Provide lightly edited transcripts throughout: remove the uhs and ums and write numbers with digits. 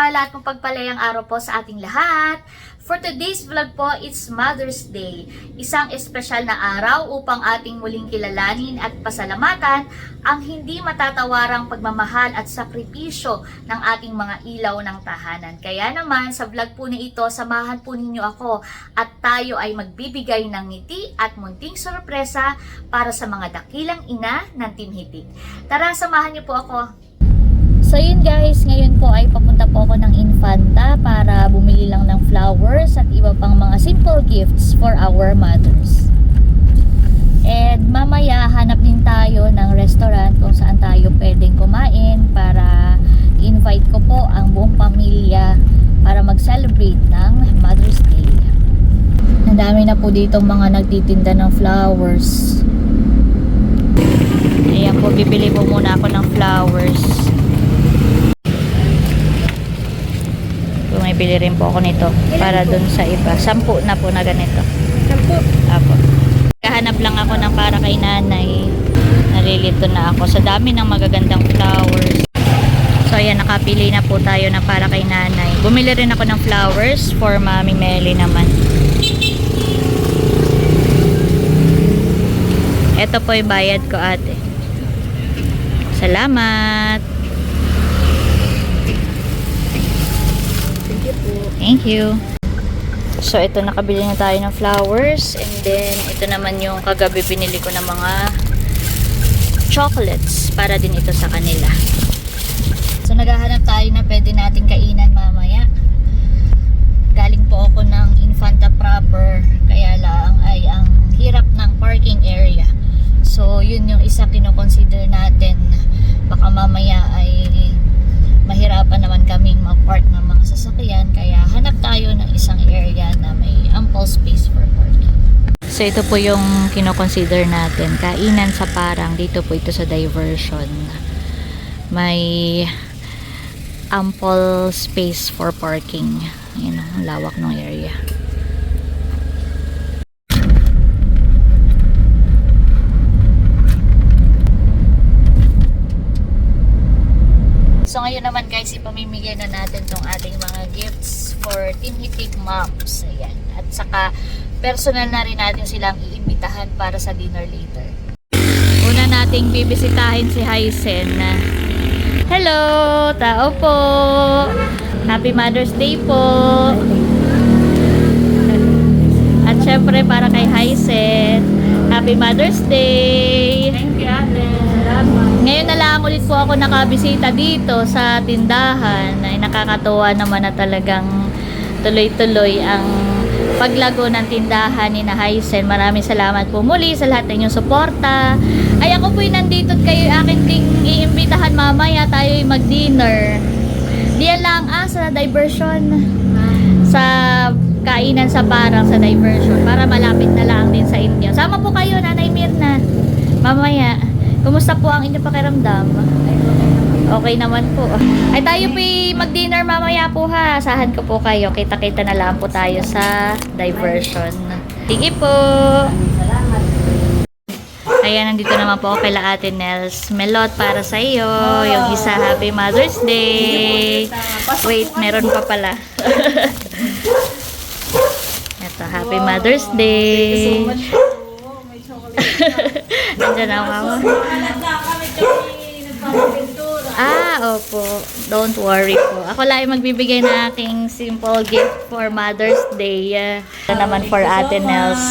pinagpala at mapagpalayang araw po sa ating lahat. For today's vlog po, it's Mother's Day. Isang espesyal na araw upang ating muling kilalanin at pasalamatan ang hindi matatawarang pagmamahal at sakripisyo ng ating mga ilaw ng tahanan. Kaya naman, sa vlog po na ito, samahan po ninyo ako at tayo ay magbibigay ng ngiti at munting sorpresa para sa mga dakilang ina ng Team Hitik. Tara, samahan niyo po ako. So yun guys, ngayon po ay papunta po ako ng Infanta para bumili lang ng flowers at iba pang mga simple gifts for our mothers. And mamaya hanap din tayo ng restaurant kung saan tayo pwedeng kumain para invite ko po ang buong pamilya para mag-celebrate ng Mother's Day. Ang dami na po dito mga nagtitinda ng flowers. Ayan po, bibili po muna ako ng flowers. May bili rin po ako nito para dun sa iba. 10 na po na ganito. 10? Apo. Kahanap lang ako ng para kay nanay. Nalilito na ako sa dami ng magagandang flowers. So ayan, nakapili na po tayo na para kay nanay. Bumili rin ako ng flowers for Mami Meli naman. Ito po yung bayad ko, ate. Salamat. Thank you. So ito, nakabili na tayo ng flowers, and then ito naman yung kagabi binili ko ng mga chocolates para din ito sa kanila. So naghahanap tayo na pwede nating kainan mamaya. Galing po ako ng Infanta proper, kaya lang ay ang hirap ng parking area. So yun yung isa kino-consider natin. Baka mamaya ay mahirapan naman kaming mag-park ng mga sasakyan, kaya hanap tayo ng isang area na may ample space for parking. So ito po yung kino-consider natin, kainan sa Parang. Dito po ito sa Diversion. May ample space for parking. Yun, ang lawak ng area. So ngayon naman guys, ipamimigay na natin tong ating mga gifts for Team Hitik Moms. Ayan. At saka personal na rin natin silang iimbitahan para sa dinner later. Una nating bibisitahin si Hysen. Hello! Tao po! Happy Mother's Day po! At syempre para kay Hysen, Happy Mother's Day! Thank you, ate. Salamat. Ngayon na lang ulit po ako nakabisita dito sa tindahan. Ay nakakatuwa naman na talagang tuloy-tuloy ang paglago ng tindahan ni na Hysen. Maraming salamat po muli sa lahat ng inyong suporta. Ay ako po'y nandito at kayo akin ding iimbitahan mamaya tayo mag-dinner. Diyan lang sa Diversion. Sa kainan sa Parang sa Diversion. Para malapit na lang din sa inyo. Sama po kayo, Nanay Mirna. Mamaya. Kumusta po ang inyong pakiramdam? Okay naman po. Ay tayo po mag-dinner mamaya po ha. Asahan ko po kayo. Kita-kita na lang po tayo sa Diversion. Sige po. Ayan, nandito naman po ako kay Ate Nels. Melot para sa iyo. Yung isa, Happy Mother's Day. Wait, meron pa pala. Ito, Happy Mother's Day. Nandiyan na mama. Opo. Don't worry po. Ako lang magbibigay na aking simple gift for Mother's Day. Ito naman for Ate Nels.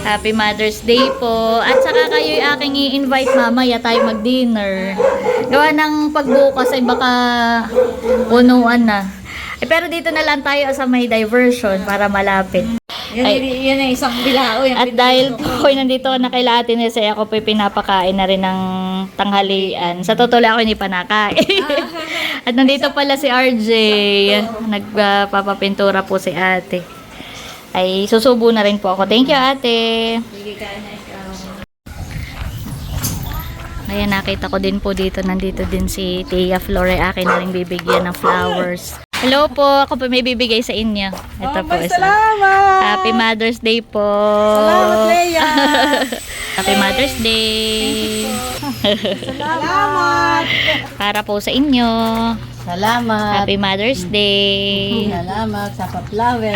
Happy Mother's Day po. At saka kayo aking i-invite mamaya tayo mag-dinner. Gawa ng pagbukas ay baka punuan na. Pero dito na lang tayo sa may Diversion para malapit. Yan ang isang bilao. At dahil po nandito na kay Ate Nels, ako po pinapakain na rin ng tanghalian. Sa totoo lang ako hindi pa nakain. At nandito pala si RJ. Nagpapapintura po si ate. Ay susubo na rin po ako. Thank you, ate. Ayan, nakita ko din po dito. Nandito din si Tia Flore. Akin na rin bibigyan ng flowers. Hello po, ako po may bibigay sa inyo. Ito po isa. Salamat! Happy Mother's Day po. Salamat, Leia! Happy Mother's Day. Salamat! Para po sa inyo. Salamat. Happy Mother's Day. Salamat sa pa-flower.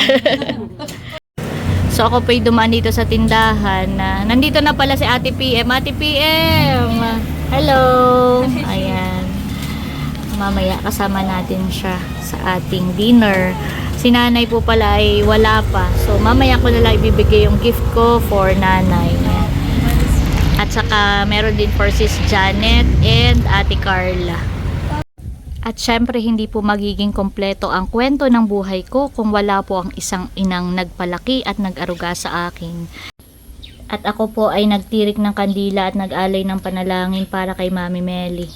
So ako po'y dumaan dito sa tindahan. Nandito na pala si Ate PM. Ate PM! Hello! Ayan. Mamaya kasama natin siya sa ating dinner. Si nanay po pala ay wala pa. So mamaya ko na lang ibibigay yung gift ko for nanay. At saka meron din for sis Janet and Ate Carla. At syempre hindi po magiging kompleto ang kwento ng buhay ko kung wala po ang isang inang nagpalaki at nag-aruga sa akin. At ako po ay nagtirik ng kandila at nag-alay ng panalangin para kay Mami Meli.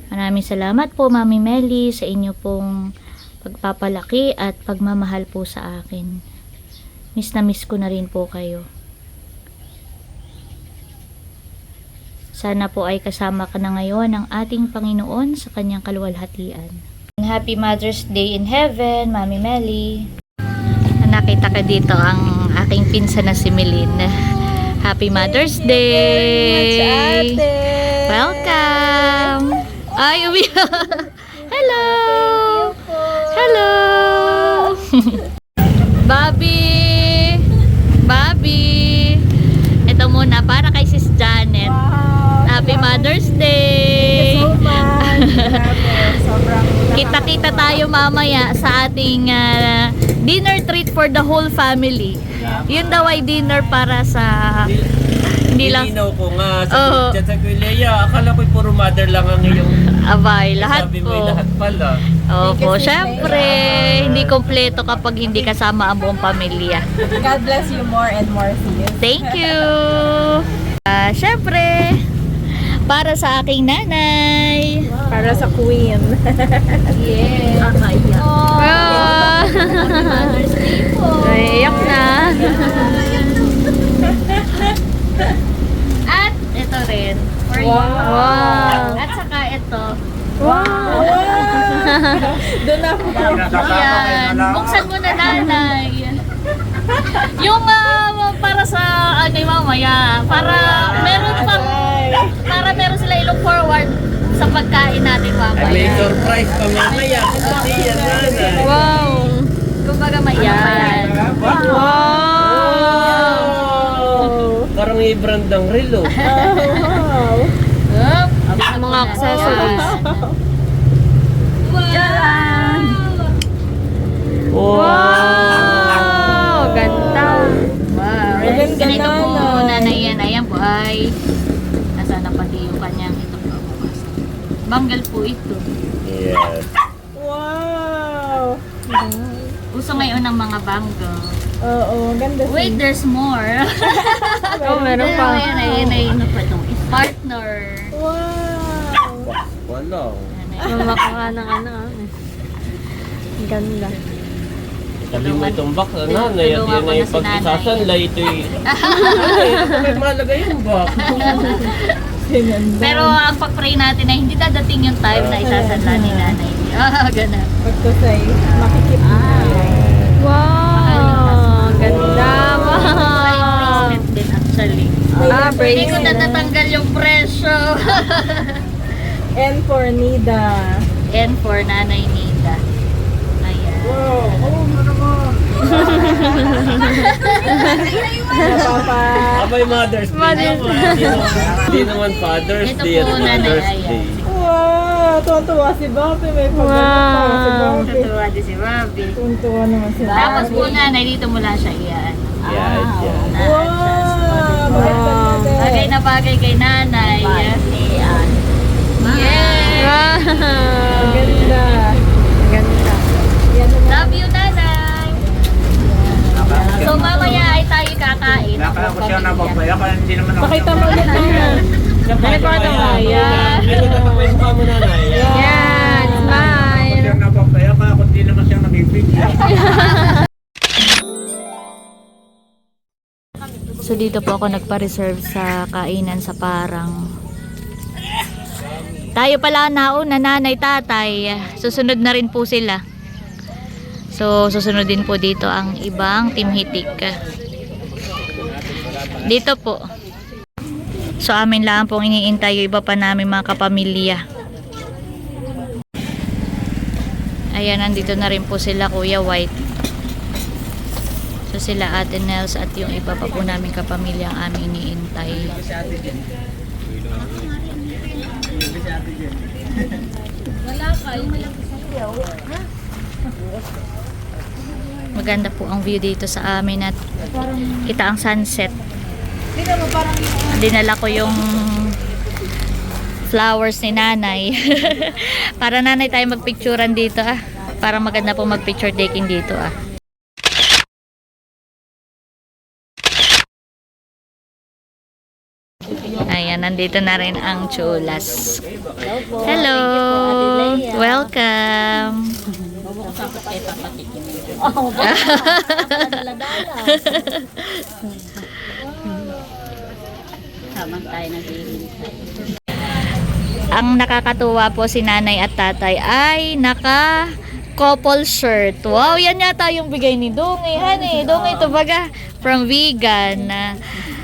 Maraming salamat po Mami Meli sa inyo pong pagpapalaki at pagmamahal po sa akin. Miss na miss ko na rin po kayo. Sana po ay kasama ka na ngayon ng ating Panginoon sa kanyang kaluwalhatian. Happy Mother's Day in Heaven, Mami Meli. Nakita ka dito ang aking pinsan na si Melin. Happy Mother's Day! Welcome! Ay, hello! Hello! Bobby! Bobby! Ito muna, para kay Sis Janet. Happy Mother's Day! Kita-kita tayo mamaya sa ating dinner treat for the whole family. Yun daw ay dinner para sa... Hindi lang... Nilinaw ko nga sa Oo. chat sa Kuya, akala ko'y puro mother lang ang iyong... Abay, lahat Sabi mo po. lahat pala. Opo, syempre, hindi kompleto kapag hindi kasama ang buong pamilya. God bless you more and more, sis. Thank you! Syempre, para sa aking nanay. Para sa queen. Yeah. Oh. Iyak na. At ito rin. For you. Wow. At saka ito. Wow! Doon na po. Ayan. Buksan mo na nanay. Yung para sa ano mamaya. Para meron sila i-look forward sa pagkain natin Ay, may mamaya. surprise pa mamaya. Kasi yan nanay. Wow! Kumbaga mayan. Wow! Parang i-brand ng relo. Wow! Ang mga accessories. Wow! Ganda! Wow! Maganda, Ganito po nanay. nanay yan. Ayan po ay nasa na pati yung kanyang ito po. Banggal po ito. Yes. Wow! Uso ngayon ng mga bangle. Oo, ganda sis. Wait, there's more. meron pa. Ayan, ano pa itong partner. Wow! Wala. Mamakaka ng ano. Ganda. Sabi mo itong box, nanay, at yan ay Tulungan ko na si pag-isasanlay, ito'y... Ito may malagay yung box. Sinanda. Pero ang pag-pray natin ay hindi dadating yung time na isasanla ni nanay. Ganun. Pagkasay, makikip na. Wow! Ganda! Ay, bracelet din actually. Hindi ko na natatanggal yung presyo. And for Nida. And for Nanay Nida. Ayan. Papa. Abay, Mother's Day. Hindi naman Father's Ito Day at po, nanay, Mother's ayan. Day. Wow! Tuwan-tuwa si Bobby. May pagkakita pa si Bobby. Natuwa din si Bobby. Tuwan-tuwa naman si Bobby. Tapos po nanay, dito mo lang siya iyan. Yan, yan. Wow! Maganda na Bagay na bagay kay nanay. Yes! Maganda. Maganda. Yan na. Love you, nanay! So mamaya ay tayo kakain. Nakala ko siya napapaya kaya hindi naman ako. Pakita mo ulit na. Record ako. Yan. Ay, magkakapay yung kamo nanay. Yan, Nakala ko siya napapaya kaya kung hindi naman siya nabibigyan. So dito po ako nagpa-reserve sa kainan sa Parang. Tayo pala nauna, nanay, tatay. Susunod na rin po sila. So susunod din po dito ang ibang Team Hitik. Dito po. So amin lang pong iniintay yung iba pa namin mga kapamilya. Ayan, nandito na rin po sila Kuya White. So sila Ate Nels at yung iba pa po namin kapamilya ang aming iniintay. Maganda po ang view dito sa amin at kita ang sunset. Dinala ko yung flowers ni nanay. Para nanay tayo magpicturean dito Para maganda po magpicture taking dito Ayan, nandito na rin ang chulas. Hello! Welcome! Ang nakakatuwa po si nanay at tatay ay naka couple shirt. Wow, yan yata yung bigay ni Dungay. Dungay to baga from vegan.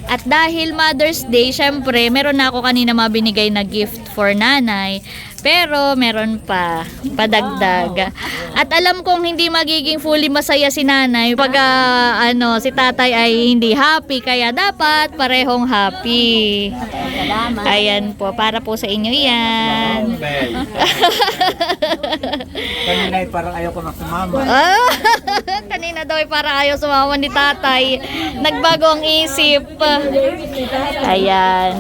At dahil Mother's Day, syempre, meron na ako kanina mabinigay na gift for nanay. Pero meron pa, padagdag. At alam kong hindi magiging fully masaya si nanay pag si tatay ay hindi happy. Kaya dapat parehong happy. Salamat. Ayan po, para po sa inyo yan. Kanina ay parang ayaw ko na sumama. Kanina daw ay parang ayaw sumama ni tatay. Nagbago ang isip. Ayan,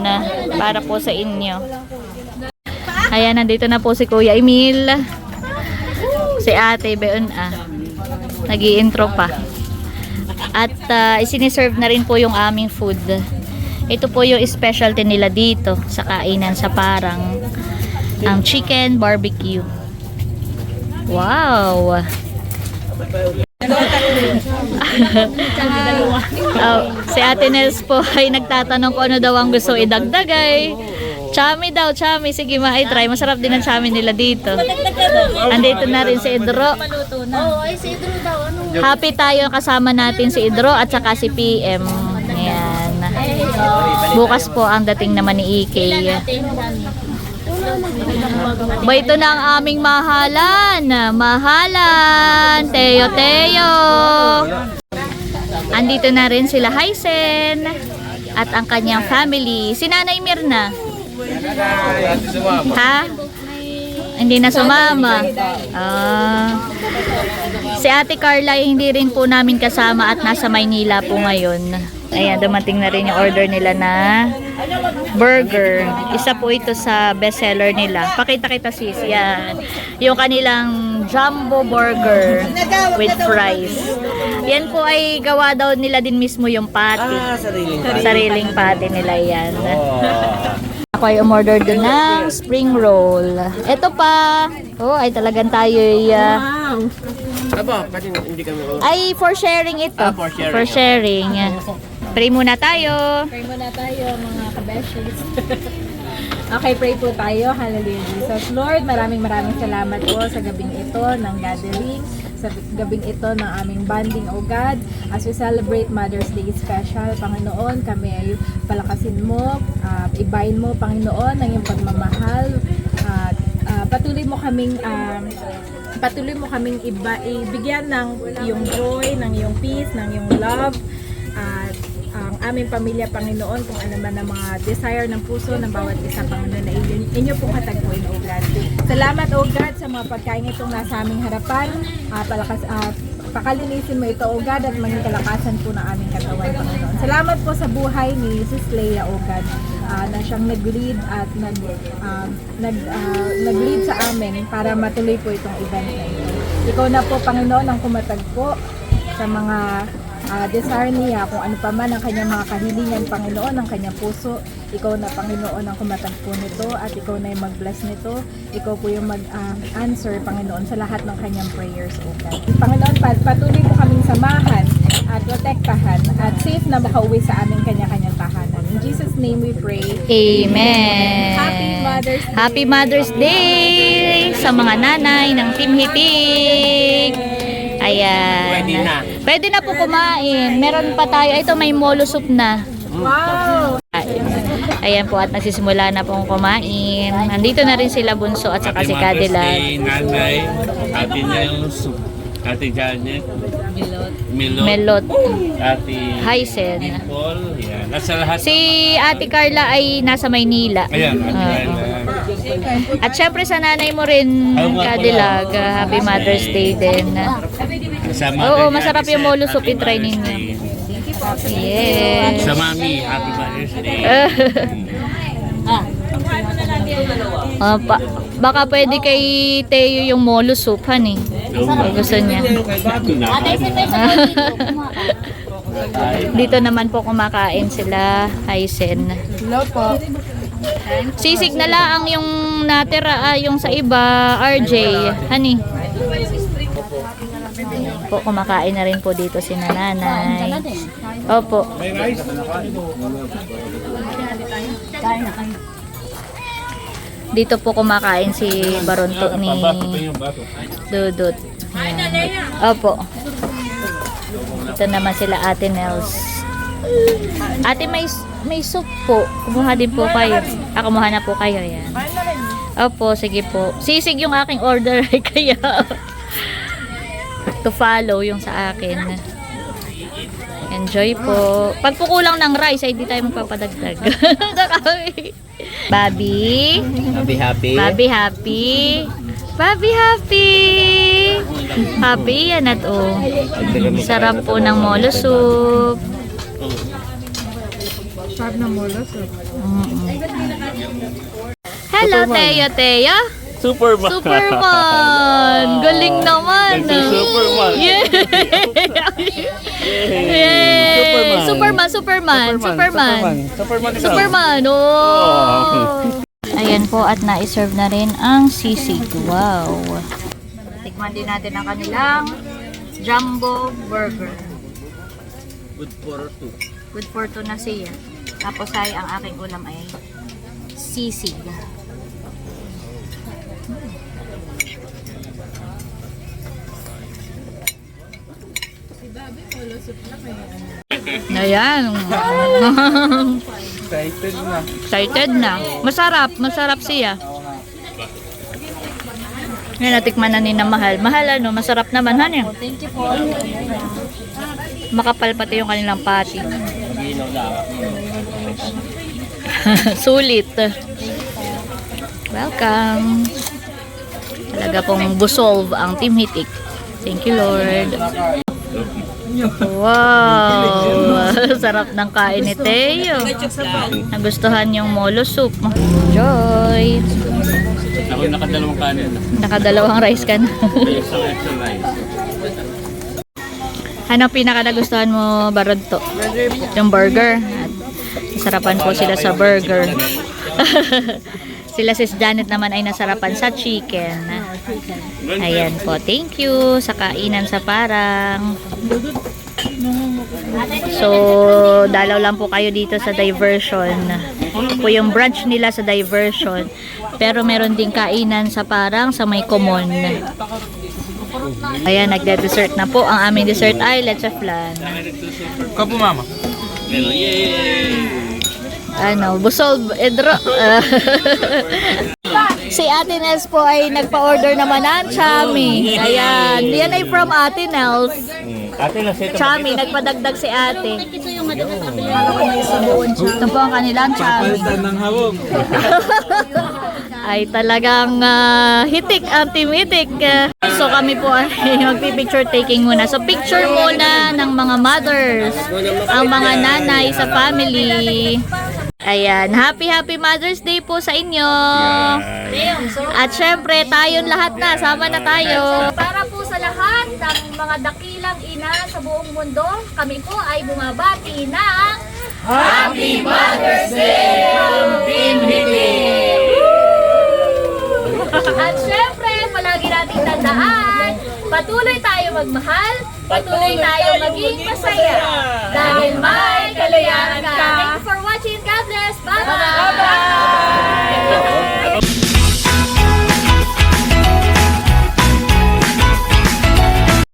para po sa inyo. Ayan, nandito na po si Kuya Emil. Si Ate Beon nag-i-intro pa. At isiniserve na rin po yung aming food. Ito po yung specialty nila dito sa kainan sa Parang. Ang chicken barbecue. Wow! Si Ate Nels po ay nagtatanong kung ano daw ang gusto idagdag Chami daw, chami. Sige, try. Masarap din ang chami nila dito. Andito na rin si Idro. Si Idro daw. Happy tayo kasama natin si Idro at saka si PM. Ayan. Bukas po ang dating naman ni EK. Ba, ito na ang aming mahalan. Mahalan. Teo. Andito na rin sila Hysen at ang kanyang family. Si Nanay Mirna. Ha? Hindi na sumama. Si Ate Carla hindi rin po namin kasama at nasa Maynila po ngayon. Ayan, dumating na rin yung order nila na burger. Isa po ito sa bestseller nila. Pakita kita sis. Yan. Yung kanilang jumbo burger with fries. Yan po ay gawa daw nila din mismo yung patty. Sariling patty nila yan. Ako ay umorder din ng spring roll. Ito pa. Ay talagang tayo ay for sharing ito. For sharing. Pray muna tayo. Pray muna tayo mga kabeshis. Okay, pray po tayo. Hallelujah Jesus. Lord, maraming salamat po sa gabing ito ng gathering. Sa gabing ito ng aming bonding, O God. As we celebrate Mother's Day special, Panginoon, kami ay palakasin mo, ibayin mo, Panginoon, ng iyong pagmamahal. Patuloy mo kaming ibigyan ng iyong joy, ng iyong peace, ng iyong love. At ang aming pamilya, Panginoon, kung ano man ang mga desire ng puso ng bawat isa, Panginoon, na inyo pong katagpuin, O God. Salamat, O God, sa mga pagkain itong nasa aming harapan. Pakalinisin mo ito, O God, at maging kalakasan po ng aming katawan, Panginoon. Salamat po sa buhay ni Sis Leia, O God, na siyang nag-lead at nag-lead sa amin para matuloy po itong event na ito. Ikaw na po, Panginoon, ang kumatagpo sa mga desire niya, kung ano pa man ang kanyang mga kahilingan, Panginoon, ang kanyang puso. Ikaw na, Panginoon, ang kumatagpo nito at ikaw na yung mag-bless nito. Ikaw po yung mag-answer, Panginoon, sa lahat ng kanyang prayers, O God. Panginoon, patuloy mo kaming samahan at protektahan at safe na makauwi sa aming kanya-kanyang tahanan. In Jesus' name we pray. Amen. Happy Mother's Day. Happy Mother's Day sa mga nanay ng Team Hitik. Ayan. Pwede na po kumain. Meron pa tayo. Ito may molo soup na. Wow! Ayan po at nagsisimula na pong kumain. Nandito na rin sila Bunso at saka si Cadillac. Nanay, Ate Nels, Ate Janet, Milot, Melot, Ate Hysen. Paul, yan. Nasa lahat. Si Ate Carla ay nasa Maynila. Ayan, Ate Oo. Carla. At syempre sa nanay mo rin, Ayaw nga Cadillac, pala. Happy Mother's Day din. Sa Oo, mother masarap niya, yung molo soup, Happy i-try Mother's ninyo. Day. Yes. Sa mami, Happy Mother's Day. Baka pwede kay Teo yung molo soup, honey. Kung gusto niya. Dito naman po kumakain sila, Hysen. Hello po. Sisig na lang yung natira, yung sa iba, RJ, honey. Po, kumakain na rin po dito si nanay. Opo. Dito po kumakain si Baronto ni Dudut. Ayan. Opo. Ito naman sila Ate Nels. Ate, may soup po. Kumuha din po kayo. Kumuha na po kayo. Yan. Opo, sige po. Sisig yung aking order kaya to follow yung sa akin. Enjoy po. Pag po kulang ng rice, ay di tayo magpapadagdag. Bobby. Happy. Bobby happy. Bobby happy. Happy yan at oh. Sarap po ng molo soup. Sarap na molo soup. Hello, Teo. Superman. Superman! Galing naman! Superman. Yeah! Yay! Superman! Oh! Ayan po at na-serve na rin ang sisig. Wow! Tikman din natin ang kanilang jumbo burger. Good for two na siya. Tapos ay ang aking ulam ay sisig. Ayan. Excited na. Masarap siya. Ngayon, natikman na ni na mahal. Mahal ano, masarap naman. Ano? Thank you po. Makapal pati yung kanilang pati. Sulit. Welcome. Talaga pong busolve ang Team Hitik. Thank you, Lord. Wow! Sarap ng kain ni Teo. Nagustuhan yung molo soup. Enjoy! Ako yung nakadalawang kanin. Nakadalawang rice ka na. Isang extra rice. Ano pinaka nagustuhan mo, Baronto? Yung burger. At nasarapan po sila sa burger. Sila sis Janet naman ay nasarapan sa chicken. Ayan po. Thank you sa kainan sa Parang. So, dalaw lang po kayo dito sa Diversion. Po yung branch nila sa Diversion. Pero meron ding kainan sa Parang sa may Common. Ayan, nagde-dessert na po. Ang aming dessert ay leche flan. Kapo mama. Yay! Ano, busol, edro. Si Ate Nels po ay nagpa-order naman ng chami. Ayan, yan ay from Ate Nels. Ate na set. Chami, nagpadagdag si ate. Ito po ang kanilang chami. ng hawog. Ay talagang hitik ang Team Hitik. So kami po ay magpipicture taking muna. So picture muna ng mga mothers, ang mga nanay sa family. Ayan, happy Mother's Day po sa inyo. At syempre, tayong lahat na, sama na tayo. Para po sa lahat ng mga dakilang ina sa buong mundo, kami po ay bumabati ng Happy Mother's Day from Team Hitik! At syempre, palagi nating tandaan, patuloy tayo magmahal, patuloy tayo maging masaya. Dahil may kalayaan ka. Thank you for watching. God bless. Bye-bye!